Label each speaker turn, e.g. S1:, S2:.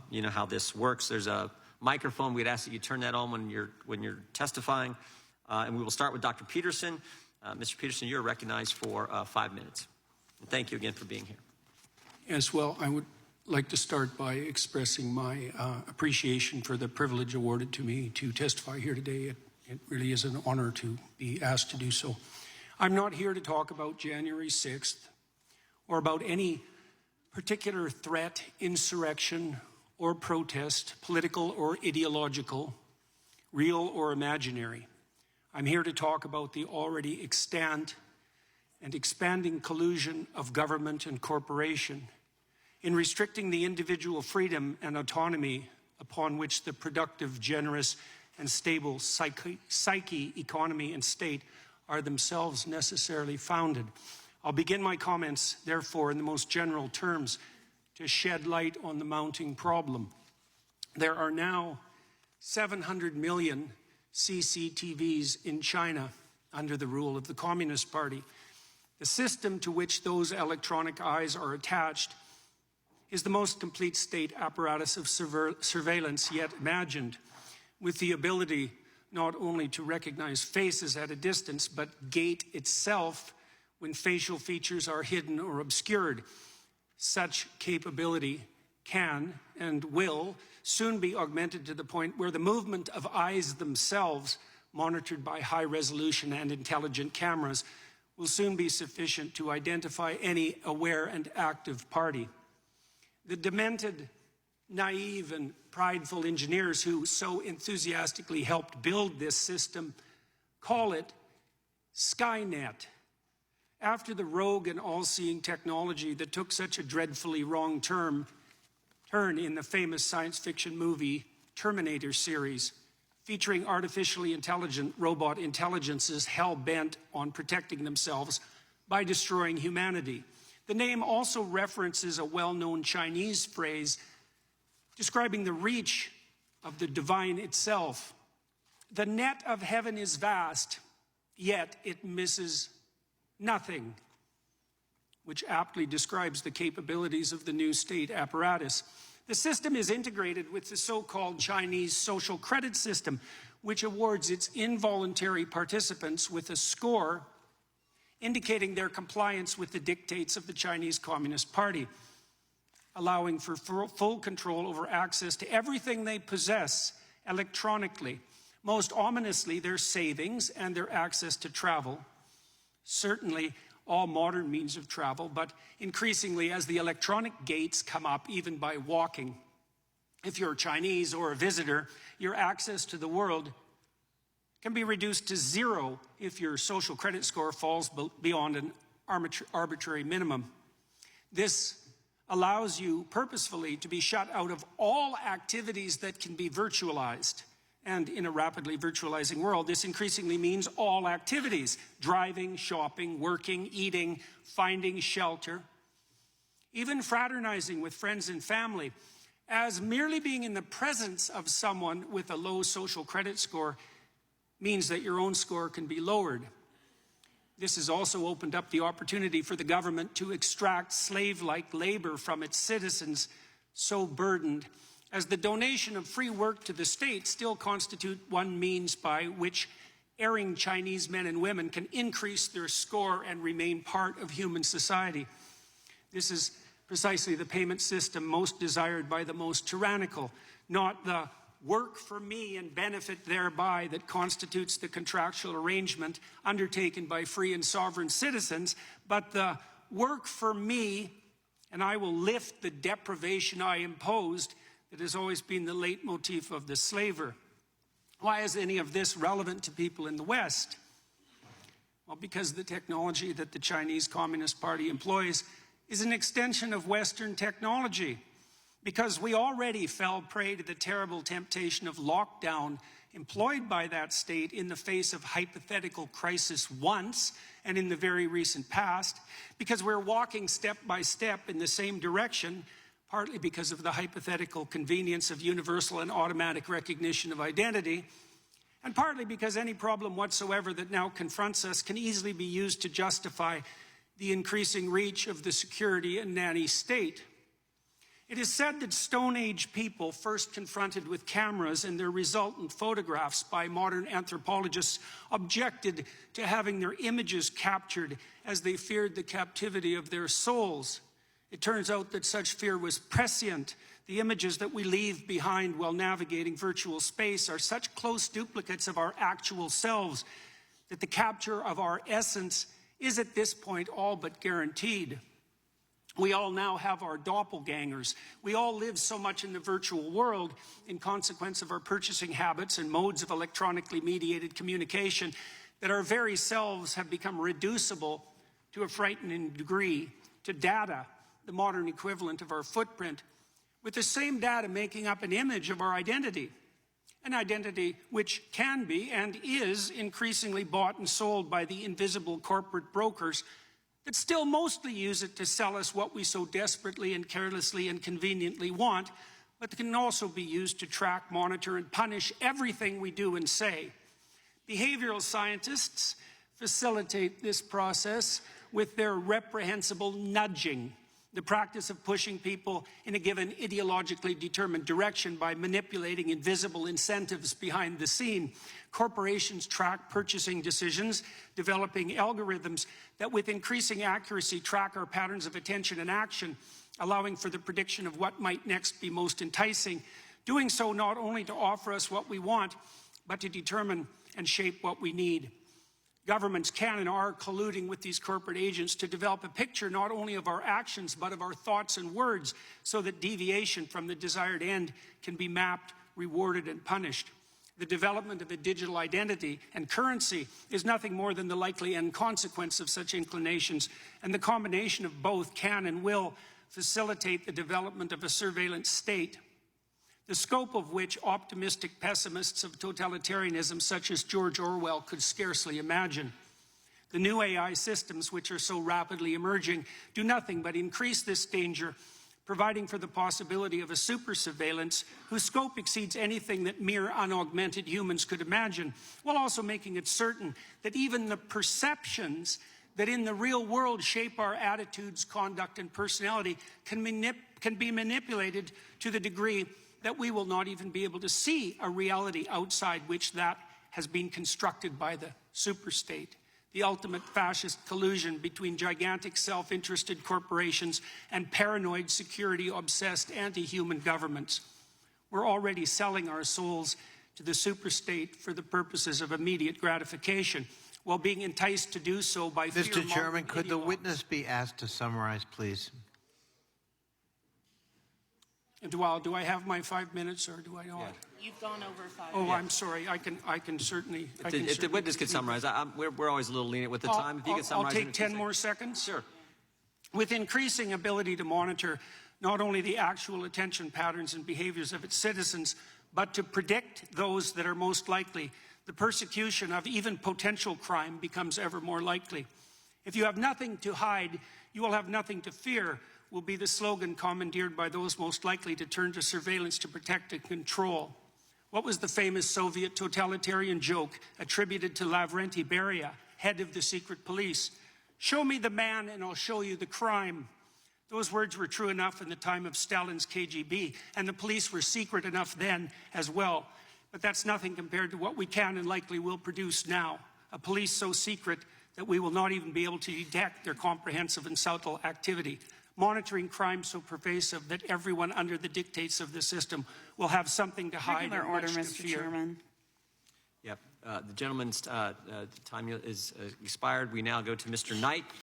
S1: You know how this works. There's a microphone. We'd ask that you turn that on when you're testifying. And we will start with Dr. Peterson. Mr. Peterson, you're recognized for 5 minutes. And thank you again for being here.
S2: As well, I would like to start by expressing my appreciation for the privilege awarded to me to testify here today. It really is an honor to be asked to do so. I'm not here to talk about January 6th or about any particular threat, insurrection, or protest, political or ideological, real or imaginary. I'm here to talk about the already extant and expanding collusion of government and corporation in restricting the individual freedom and autonomy upon which the productive, generous, and stable psyche, economy, and state are themselves necessarily founded. I'll begin my comments, therefore, in the most general terms to shed light on the mounting problem. There are now 700 million CCTVs in China under the rule of the Communist Party. The system to which those electronic eyes are attached is the most complete state apparatus of surveillance yet imagined, with the ability not only to recognize faces at a distance, but gait itself when facial features are hidden or obscured. Such capability can and will soon be augmented to the point where the movement of eyes themselves, monitored by high-resolution and intelligent cameras, will soon be sufficient to identify any aware and active party. The demented, naive, and prideful engineers who so enthusiastically helped build this system call it SkyNet, after the rogue and all-seeing technology that took such a dreadfully wrong turn in the famous science fiction movie Terminator series, featuring artificially intelligent robot intelligences hell-bent on protecting themselves by destroying humanity. The name also references a well-known Chinese phrase describing the reach of the divine itself. The net of heaven is vast, yet it misses nothing, which aptly describes the capabilities of the new state apparatus. The system is integrated with the so-called Chinese social credit system, which awards its involuntary participants with a score indicating their compliance with the dictates of the Chinese Communist Party, allowing for full control over access to everything they possess electronically, most ominously their savings and their access to travel, certainly all modern means of travel, but increasingly as the electronic gates come up, even by walking. If you're Chinese or a visitor, your access to the world can be reduced to zero if your social credit score falls beyond an arbitrary minimum. This allows you purposefully to be shut out of all activities that can be virtualized. And in a rapidly virtualizing world, this increasingly means all activities: driving, shopping, working, eating, finding shelter, even fraternizing with friends and family, as merely being in the presence of someone with a low social credit score means that your own score can be lowered. This has also opened up the opportunity for the government to extract slave-like labor from its citizens, so burdened, as the donation of free work to the state still constitute one means by which erring Chinese men and women can increase their score and remain part of human society. This is precisely the payment system most desired by the most tyrannical, not the work for me and benefit thereby that constitutes the contractual arrangement undertaken by free and sovereign citizens, but the work for me and I will lift the deprivation I imposed that has always been the leitmotif of the slaver. Why is any of this relevant to people in the West? Well, because the technology that the Chinese Communist Party employs is an extension of Western technology. Because we already fell prey to the terrible temptation of lockdown employed by that state in the face of hypothetical crisis once and in the very recent past, because we're walking step by step in the same direction, partly because of the hypothetical convenience of universal and automatic recognition of identity, and partly because any problem whatsoever that now confronts us can easily be used to justify the increasing reach of the security and nanny state. It is said that Stone Age people, first confronted with cameras and their resultant photographs by modern anthropologists, objected to having their images captured as they feared the captivity of their souls. It turns out that such fear was prescient. The images that we leave behind while navigating virtual space are such close duplicates of our actual selves that the capture of our essence is at this point all but guaranteed. We all now have our doppelgangers. We all live so much in the virtual world in consequence of our purchasing habits and modes of electronically mediated communication that our very selves have become reducible to a frightening degree to data, the modern equivalent of our footprint, with the same data making up an image of our identity, an identity which can be and is increasingly bought and sold by the invisible corporate brokers that still mostly use it to sell us what we so desperately and carelessly and conveniently want, but can also be used to track, monitor, and punish everything we do and say. Behavioral scientists facilitate this process with their reprehensible nudging, the practice of pushing people in a given ideologically determined direction by manipulating invisible incentives behind the scene. Corporations track purchasing decisions, developing algorithms that with increasing accuracy track our patterns of attention and action, allowing for the prediction of what might next be most enticing, doing so not only to offer us what we want, but to determine and shape what we need. Governments can and are colluding with these corporate agents to develop a picture not only of our actions, but of our thoughts and words, so that deviation from the desired end can be mapped, rewarded, and punished. The development of a digital identity and currency is nothing more than the likely end consequence of such inclinations, and the combination of both can and will facilitate the development of a surveillance state, the scope of which optimistic pessimists of totalitarianism such as George Orwell could scarcely imagine. The new AI systems, which are so rapidly emerging, do nothing but increase this danger, providing for the possibility of a super surveillance whose scope exceeds anything that mere unaugmented humans could imagine, while also making it certain that even the perceptions that in the real world shape our attitudes, conduct, and personality can be manipulated to the degree that we will not even be able to see a reality outside which that has been constructed by the superstate, the ultimate fascist collusion between gigantic self-interested corporations and paranoid, security-obsessed anti-human governments. We're already selling our souls to the superstate for the purposes of immediate gratification, while being enticed to do so by fear.
S3: Mr. Chairman, could the witness be asked to summarize, please?
S2: Do I have my 5 minutes, or do I not?
S1: Yeah.
S4: You've gone over 5
S2: Oh,
S4: minutes.
S2: I'm sorry. I can certainly.
S1: If the witness could summarize, we're always a little lenient with the time. If you could summarize.
S2: I'll take 10 more seconds.
S1: Sure.
S2: With increasing ability to monitor not only the actual attention patterns and behaviors of its citizens, but to predict those that are most likely, the persecution of even potential crime becomes ever more likely. If you have nothing to hide, you will have nothing to fear, will be the slogan commandeered by those most likely to turn to surveillance to protect and control. What was the famous Soviet totalitarian joke attributed to Lavrenti Beria, head of the secret police? Show me the man and I'll show you the crime. Those words were true enough in the time of Stalin's KGB, and the police were secret enough then as well. But that's nothing compared to what we can and likely will produce now. A police so secret that we will not even be able to detect their comprehensive and subtle activity. Monitoring crime so pervasive that everyone under the dictates of the system will have something to hide
S4: Regular
S2: and
S4: order,
S2: much to
S4: Mr.
S2: fear.
S4: Chairman.
S1: Yep. The gentleman's time is expired. We now go to Mr. Knight.